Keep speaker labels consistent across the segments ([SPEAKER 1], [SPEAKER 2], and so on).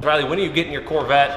[SPEAKER 1] Riley, when are you getting your Corvette?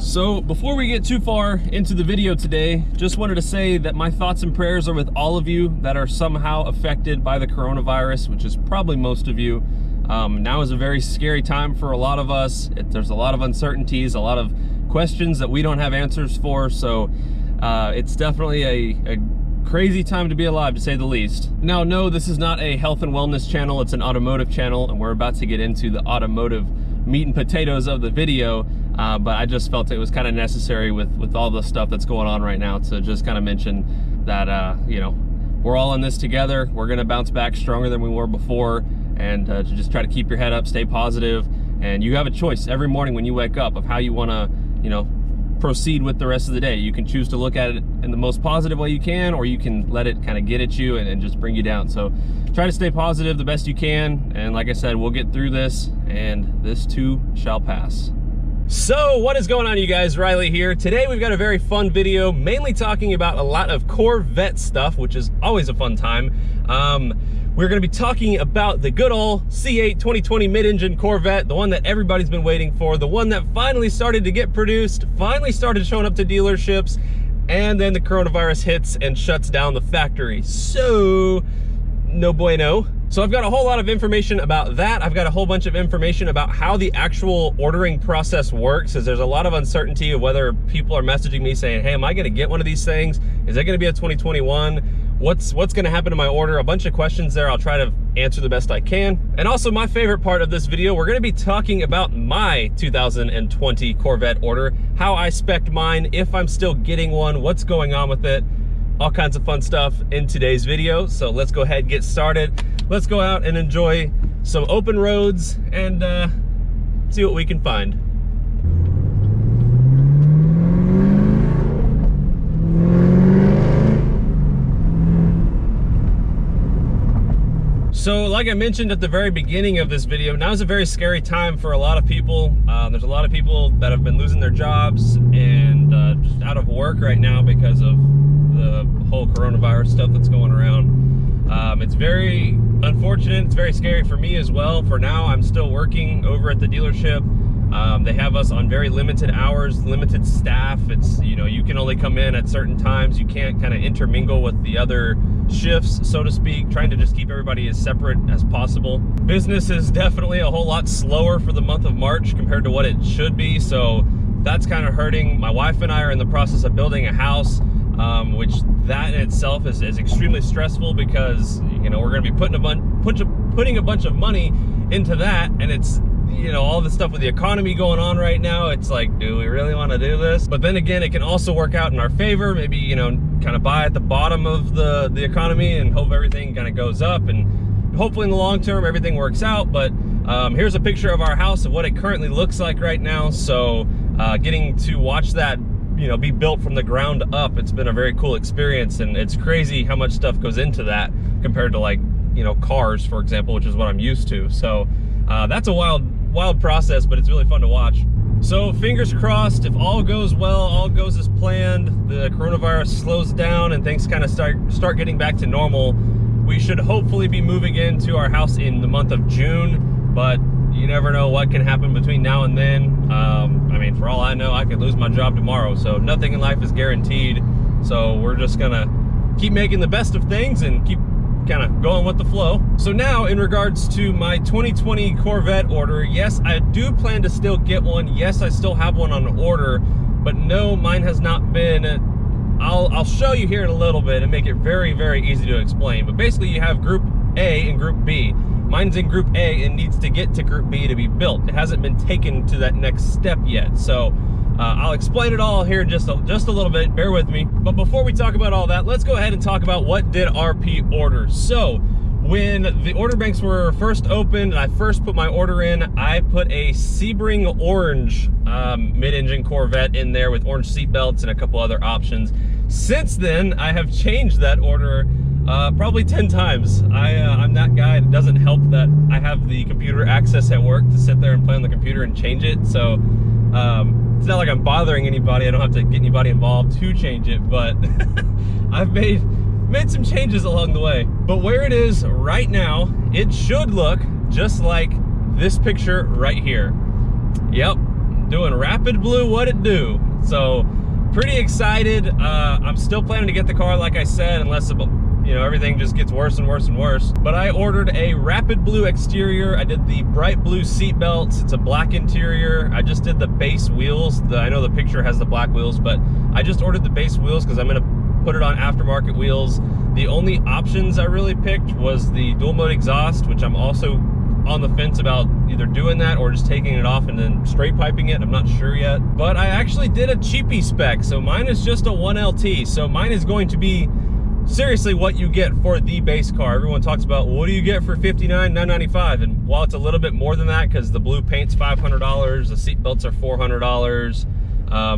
[SPEAKER 2] So before we get too far into the video today, just wanted to say that my thoughts and prayers are with all of you that are somehow affected by the coronavirus, which is probably most of you. Now is a very scary time for a lot of us. There's a lot of uncertainties, a lot of questions that we don't have answers for. So it's definitely a crazy time to be alive, to say the least. Now, no, this is not a health and wellness channel. It's an automotive channel, and we're about to get into the automotive meat and potatoes of the video. But I just felt it was kind of necessary with all the stuff that's going on right now to just kind of mention that, you know, we're all in this together. We're going to bounce back stronger than we were before, and to just try to keep your head up, stay positive. And you have a choice every morning when you wake up of how you want to, you know, proceed with the rest of the day. You can choose to look at it in the most positive way you can, or you can let it kind of get at you and just bring you down. So try to stay positive the best you can. And like I said, we'll get through this, and this too shall pass. So what is going on, you guys? Riley here. Today we've got a very fun video, mainly talking about a lot of Corvette stuff, which is always a fun time. We're going to be talking about the good old C8 2020 mid-engine Corvette, the one that everybody's been waiting for, the one that finally started to get produced, finally started showing up to dealerships, and then the coronavirus hits and shuts down the factory. So, no bueno. So I've got a whole lot of information about that. I've got a whole bunch of information about how the actual ordering process works, as there's a lot of uncertainty of whether people are messaging me saying, hey, am I gonna get one of these things? Is it gonna be a 2021? What's gonna happen to my order? A bunch of questions there. I'll try to answer the best I can. And also, my favorite part of this video, we're gonna be talking about my 2020 Corvette order, how I spec'd mine, if I'm still getting one, what's going on with it, all kinds of fun stuff in today's video. So let's go ahead and get started. Let's go out and enjoy some open roads and see what we can find. So like I mentioned at the very beginning of this video, now is a very scary time for a lot of people. There's a lot of people that have been losing their jobs and just out of work right now because of the whole coronavirus stuff that's going around. It's very unfortunate. It's very scary for me as well. For now, I'm still working over at the dealership. They have us on very limited hours, limited staff. It's, you know, you can only come in at certain times. You can't kind of intermingle with the other shifts, so to speak, trying to just keep everybody as separate as possible. Business is definitely a whole lot slower for the month of March compared to what it should be. So that's kind of hurting. My wife and I are in the process of building a house, which that in itself is extremely stressful because, you know, we're going to be putting a bunch of money into that, and it's, you know, all the stuff with the economy going on right now. It's like, do we really want to do this? But then again, it can also work out in our favor. Maybe, you know, kind of buy at the bottom of the economy and hope everything kind of goes up, and hopefully in the long term everything works out. But here's a picture of our house, of what it currently looks like right now. So getting to watch that, you know, be built from the ground up, it's been a very cool experience, and it's crazy how much stuff goes into that compared to, like, you know, cars, for example, which is what I'm used to. So that's a wild process, but it's really fun to watch. So fingers crossed, if all goes well, all goes as planned, the coronavirus slows down and things kind of start getting back to normal, we should hopefully be moving into our house in the month of June. But you never know what can happen between now and then. I mean, for all I know, I could lose my job tomorrow, so nothing in life is guaranteed. So we're just gonna keep making the best of things and keep kind of going with the flow. So now, in regards to my 2020 Corvette order, yes, I do plan to still get one. Yes, I still have one on order, but no, mine has not been. I'll show you here in a little bit and make it very, very easy to explain. But basically, you have Group A and Group B. Mine's in Group A and needs to get to Group B to be built. It hasn't been taken to that next step yet. So I'll explain it all here in just a little bit. Bear with me. But before we talk about all that, let's go ahead and talk about what did RP order. So when the order banks were first opened and I first put my order in, I put a Sebring orange mid-engine Corvette in there with orange seat belts and a couple other options. since then, I have changed that order probably 10 times. I'm that guy. It doesn't help that I have the computer access at work to sit there and play on the computer and change it. So it's not like I'm bothering anybody. I don't have to get anybody involved to change it, but I've made some changes along the way. But where it is right now, it should look just like this picture right here. Yep, doing rapid blue, what it do. So pretty excited. I'm still planning to get the car, like I said, unless everything just gets worse and worse and worse. But I ordered a rapid blue exterior. I did the bright blue seat belts. It's a black interior. I just did the base wheels. I know the picture has the black wheels, but I just ordered the base wheels because I'm gonna put it on aftermarket wheels. The only options I really picked was the dual mode exhaust, which I'm also on the fence about either doing that or just taking it off and then straight piping it. I'm not sure yet. But I actually did a cheapie spec. So mine is just a 1LT. So mine is going to be seriously what you get for the base car. Everyone talks about, what do you get for $59,995? And while it's a little bit more than that, because the blue paint's $500, the seat belts are $400.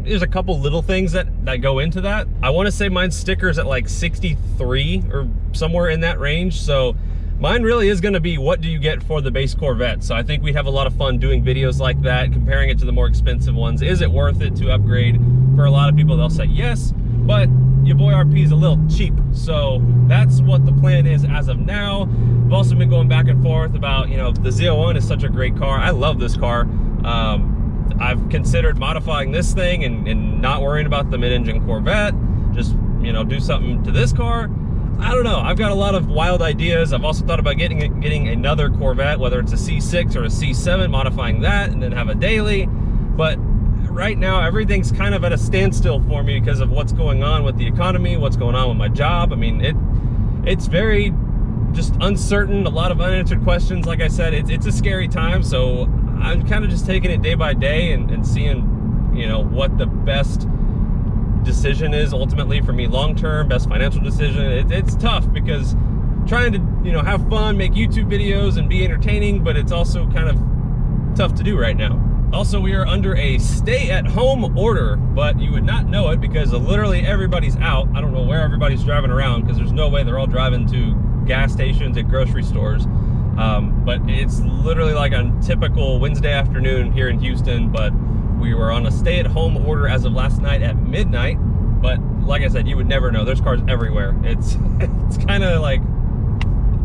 [SPEAKER 2] There's a couple little things that go into that. I want to say mine's stickers at like 63 or somewhere in that range. So mine really is going to be, what do you get for the base Corvette? So I think we have a lot of fun doing videos like that, comparing it to the more expensive ones. Is it worth it to upgrade? For a lot of people, they'll say yes, but your boy RP is a little cheap. So that's what the plan is as of now. I've also been going back and forth about, the Z01 is such a great car. I love this car. I've considered modifying this thing and not worrying about the mid-engine Corvette. Just, do something to this car. I don't know. I've got a lot of wild ideas. I've also thought about getting another Corvette, whether it's a C6 or a C7, modifying that and then have a daily. But right now, everything's kind of at a standstill for me because of what's going on with the economy, what's going on with my job. I mean, it's very just uncertain, a lot of unanswered questions. Like I said, it's a scary time. So I'm kind of just taking it day by day and seeing, what the best decision is ultimately for me long-term, best financial decision. It's tough because trying to, have fun, make YouTube videos and be entertaining, but it's also kind of tough to do right now. Also, we are under a stay-at-home order, but you would not know it because literally everybody's out. I don't know where everybody's driving around because there's no way they're all driving to gas stations and grocery stores. But it's literally like a typical Wednesday afternoon here in Houston, but we were on a stay-at-home order as of last night at midnight. But like I said, you would never know. There's cars everywhere. It's kind of like,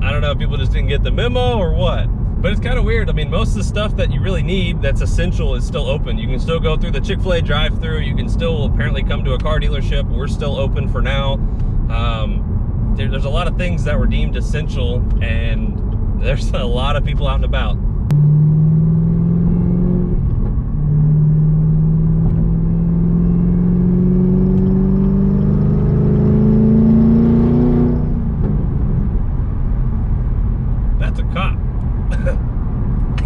[SPEAKER 2] I don't know if people just didn't get the memo or what. But it's kind of weird. I mean, most of the stuff that you really need that's essential is still open. You can still go through the Chick-fil-A drive-thru. You can still apparently come to a car dealership. We're still open for now. There's a lot of things that were deemed essential, and there's a lot of people out and about. That's a cop.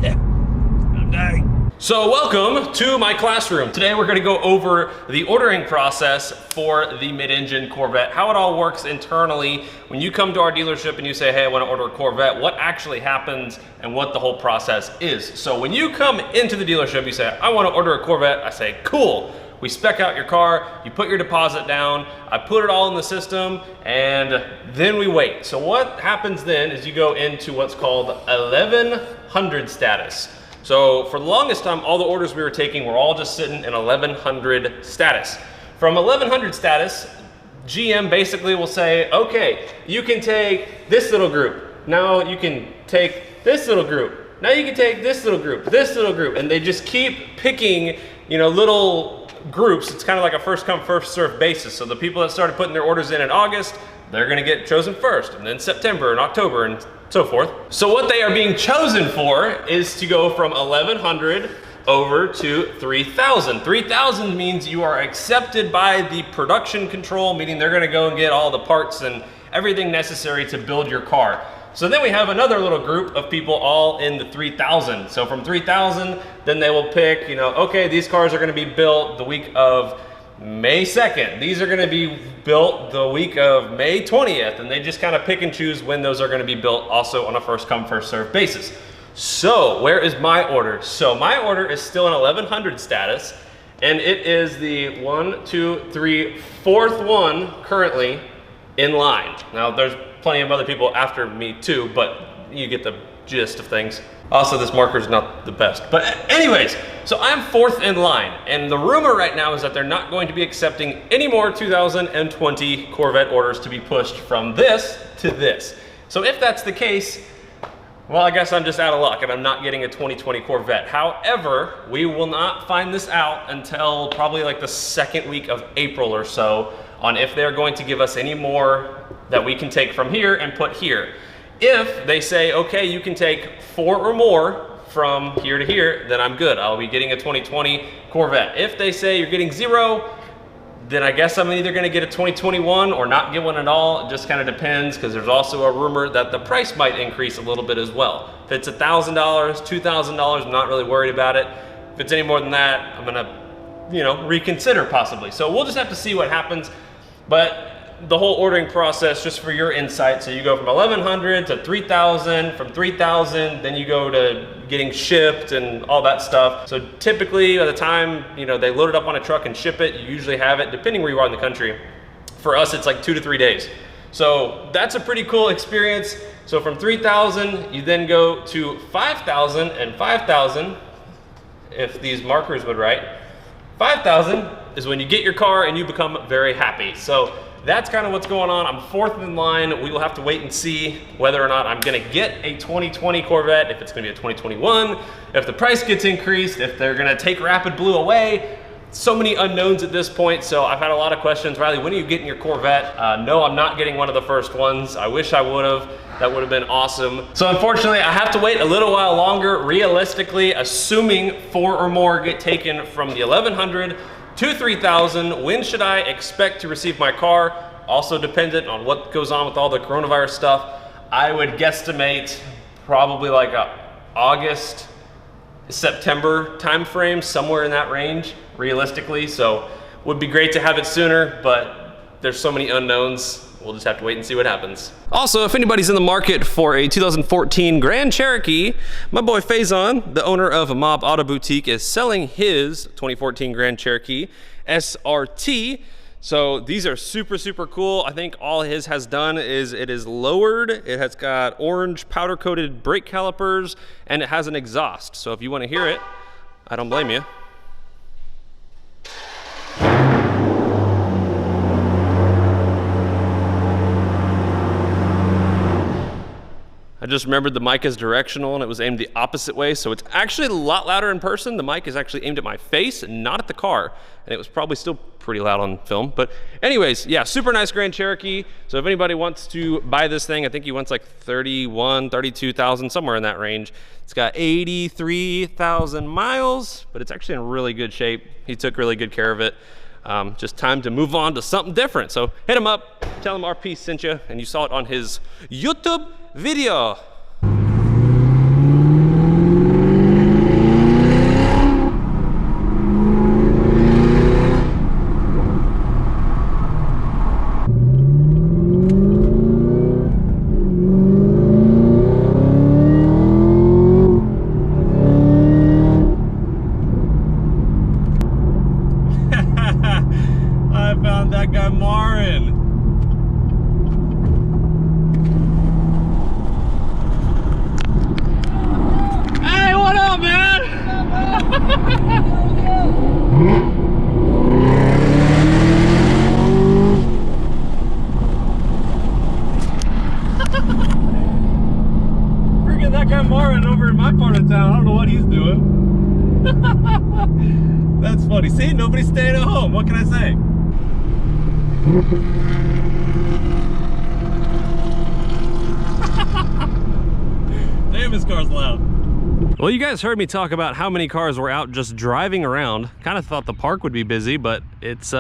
[SPEAKER 2] I'm dying. So welcome to my classroom. Today we're gonna go over the ordering process for the mid-engine Corvette, how it all works internally. When you come to our dealership and you say, hey, I wanna order a Corvette, what actually happens and what the whole process is. So when you come into the dealership, you say, I wanna order a Corvette, I say, cool. We spec out your car, you put your deposit down, I put it all in the system, and then we wait. So what happens then is you go into what's called 1100 status. So for the longest time, all the orders we were taking were all just sitting in 1100 status. From 1100 status, GM basically will say, okay, you can take this little group. Now you can take this little group. Now you can take this little group, and they just keep picking, little groups. It's kind of like a first come, first served basis. So the people that started putting their orders in August, they're gonna get chosen first, and then September and October and so forth. So what they are being chosen for is to go from 1100 over to 3000. 3000 means you are accepted by the production control, meaning they're gonna go and get all the parts and everything necessary to build your car. So then we have another little group of people all in the 3000. So from 3000, then they will pick, okay, these cars are gonna be built the week of May 2nd. These are gonna be built the week of May 20th. And they just kind of pick and choose when those are gonna be built, also on a first come, first served basis. So where is my order? So my order is still in 1100 status. And it is the 4th one currently in line. Now there's plenty of other people after me too, but you get the gist of things. Also, this marker is not the best. But anyways, so I'm 4th in line, and the rumor right now is that they're not going to be accepting any more 2020 Corvette orders to be pushed from this to this. So if that's the case, well, I guess I'm just out of luck and I'm not getting a 2020 Corvette. However, we will not find this out until probably like the 2nd week of April or so on if they're going to give us any more that we can take from here and put here. If they say, okay, you can take 4 or more from here to here, then I'm good. I'll be getting a 2020 Corvette. If they say you're getting 0, then I guess I'm either gonna get a 2021 or not get one at all. It just kind of depends, because there's also a rumor that the price might increase a little bit as well. If it's $1,000, $2,000, I'm not really worried about it. If it's any more than that, I'm gonna, reconsider possibly. So we'll just have to see what happens. But the whole ordering process, just for your insight, so you go from 1,100 to 3,000, from 3,000, then you go to getting shipped and all that stuff. So typically by the time, they load it up on a truck and ship it, you usually have it, depending where you are in the country. For us, it's like 2 to 3 days. So that's a pretty cool experience. So from 3,000, you then go to 5,000 and 5,000, if these markers would write. 5,000 is when you get your car and you become very happy. So that's kind of what's going on. I'm 4th in line. We will have to wait and see whether or not I'm gonna get a 2020 Corvette, if it's gonna be a 2021, if the price gets increased, if they're gonna take Rapid Blue away. So many unknowns at this point, so I've had a lot of questions. Riley, when are you getting your Corvette? No, I'm not getting one of the first ones. I wish I would have. That would have been awesome. So unfortunately, I have to wait a little while longer. Realistically, assuming 4 or more get taken from the 1,100 to 3,000, when should I expect to receive my car? Also dependent on what goes on with all the coronavirus stuff. I would guesstimate probably like a August, September timeframe, somewhere in that range, realistically. So would be great to have it sooner, but there's so many unknowns. We'll just have to wait and see what happens. Also, if anybody's in the market for a 2014 Grand Cherokee, my boy Faison, the owner of a Mob Auto Boutique, is selling his 2014 Grand Cherokee SRT. So these are super, super cool. I think all his has done is it is lowered. It has got orange powder coated brake calipers, and it has an exhaust. So if you want to hear it, I don't blame you. I just remembered the mic is directional and it was aimed the opposite way, so it's actually a lot louder in person. The mic is actually aimed at my face and not at the car, and it was probably still pretty loud on film. But anyways, yeah, super nice Grand Cherokee. So if anybody wants to buy this thing, I think he wants like 31, 32,000, somewhere in that range. It's got 83,000 miles, but it's actually in really good shape. He took really good care of it. Just time to move on to something different. So hit him up, tell him RP sent you, and you saw it on his YouTube video. I found that guy Marin. Freaking that guy Marin over in my part of town. I don't know what he's doing. That's funny. See, nobody's staying at home. What can I say? Damn, his car's loud. Well, you guys heard me talk about how many cars were out just driving around. Kind of thought the park would be busy, but it's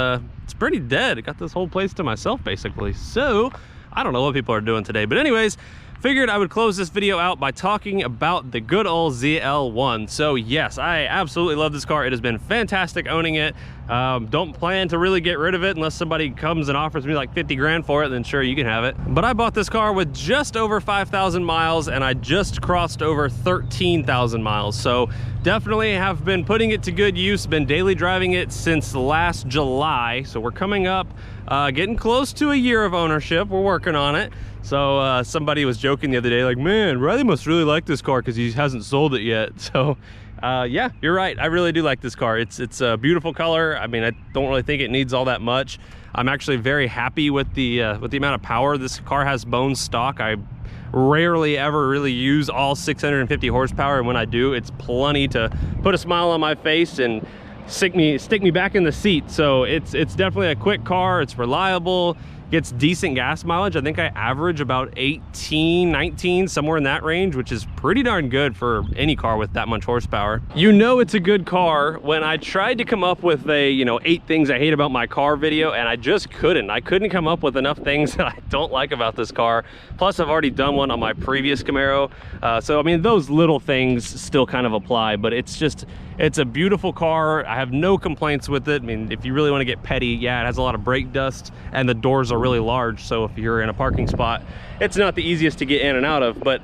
[SPEAKER 2] pretty dead. I got this whole place to myself, basically. So I don't know what people are doing today. But anyways, figured I would close this video out by talking about the good old ZL1. So yes, I absolutely love this car. It has been fantastic owning it. Don't plan to really get rid of it unless somebody comes and offers me like 50 grand for it, then sure, you can have it. But I bought this car with just over 5,000 miles and I just crossed over 13,000 miles. So definitely have been putting it to good use, been daily driving it since last July. So we're coming up, getting close to a year of ownership. We're working on it. So somebody was joking the other day, like, man, Riley must really like this car because he hasn't sold it yet. So yeah, you're right. I really do like this car. It's a beautiful color. I mean, I don't really think it needs all that much. I'm actually very happy with the amount of power this car has bone stock. I rarely ever really use all 650 horsepower, and when I do, it's plenty to put a smile on my face and stick me back in the seat. So it's definitely a quick car. It's reliable, gets decent gas mileage. I think I average about 18, 19, somewhere in that range, which is pretty darn good for any car with that much horsepower. You know it's a good car when I tried to come up with a, 8 things I hate about my car video, and I just couldn't. I couldn't come up with enough things that I don't like about this car. Plus, I've already done one on my previous Camaro. So, I mean, those little things still kind of apply, but it's a beautiful car. I have no complaints with it. I mean, if you really want to get petty, yeah, it has a lot of brake dust and the doors are really large. So if you're in a parking spot, it's not the easiest to get in and out of, but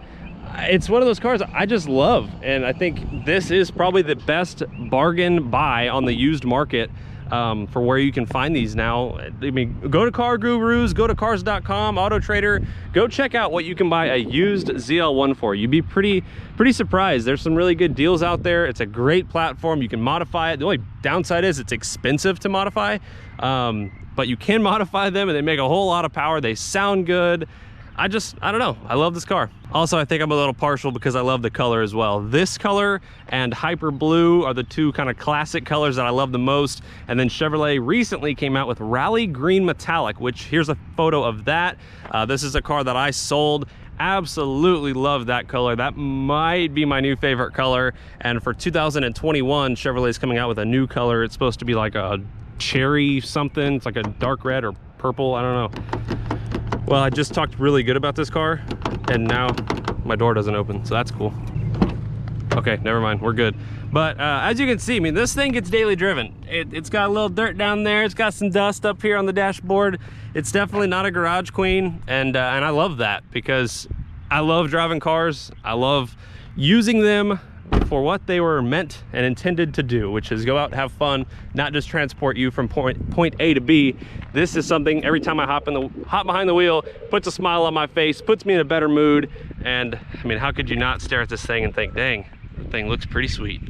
[SPEAKER 2] it's one of those cars I just love. And I think this is probably the best bargain buy on the used market for where you can find these now. I mean, go to Car Gurus, go to cars.com, Auto Trader, go check out what you can buy a used ZL1 for. You'd be pretty surprised. There's some really good deals out there. It's a great platform. You can modify it. The only downside is it's expensive to modify, but you can modify them and they make a whole lot of power. They sound good. I don't know. I love this car. Also, I think I'm a little partial because I love the color as well. This color and Hyper Blue are the two kind of classic colors that I love the most. And then Chevrolet recently came out with Rally Green Metallic, which here's a photo of that. This is a car that I sold. Absolutely love that color. That might be my new favorite color. And for 2021, Chevrolet's coming out with a new color. It's supposed to be like a cherry something. It's like a dark red or purple. I don't know. Well, I just talked really good about this car and now my door doesn't open, so that's cool. Okay, never mind, we're good. But as you can see, I mean, this thing gets daily driven. It's got a little dirt down there. It's got some dust up here on the dashboard. It's definitely not a garage queen, and I love that because I love driving cars. I love using them for what they were meant and intended to do, which is go out and have fun, not just transport you from point A to B. This is something every time I hop behind the wheel, puts a smile on my face, puts me in a better mood. And I mean, how could you not stare at this thing and think, dang, the thing looks pretty sweet.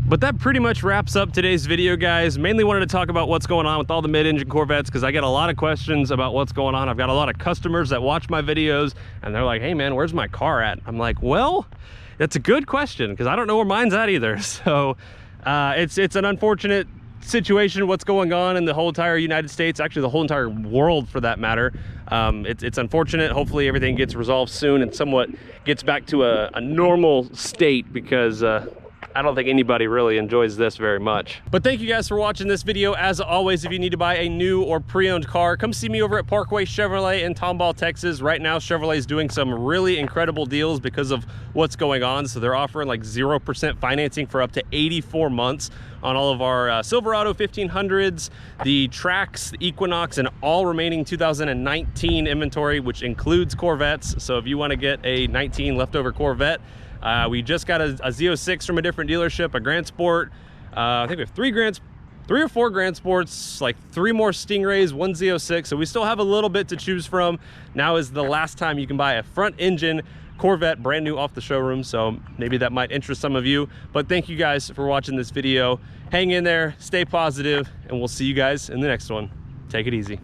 [SPEAKER 2] But that pretty much wraps up today's video, guys. Mainly wanted to talk about what's going on with all the mid-engine Corvettes because I get a lot of questions about what's going on. I've got a lot of customers that watch my videos and they're like, hey man, where's my car at? I'm like, well, that's a good question because I don't know where mine's at either. So it's an unfortunate situation what's going on in the whole entire United States, actually the whole entire world for that matter. It's unfortunate. Hopefully everything gets resolved soon and somewhat gets back to a normal state because I don't think anybody really enjoys this very much. But thank you guys for watching this video. As always, if you need to buy a new or pre-owned car, come see me over at Parkway Chevrolet in Tomball, Texas. Right now, Chevrolet is doing some really incredible deals because of what's going on. So they're offering like 0% financing for up to 84 months on all of our Silverado 1500s, the Trax, the Equinox, and all remaining 2019 inventory, which includes Corvettes. So if you want to get a 19 leftover Corvette, we just got a Z06 from a different dealership, a Grand Sport. I think we have 3 or 4 Grand Sports, like 3 more Stingrays, 1 Z06. So we still have a little bit to choose from. Now is the last time you can buy a front engine Corvette brand new off the showroom. So maybe that might interest some of you. But thank you guys for watching this video. Hang in there, stay positive, and we'll see you guys in the next one. Take it easy.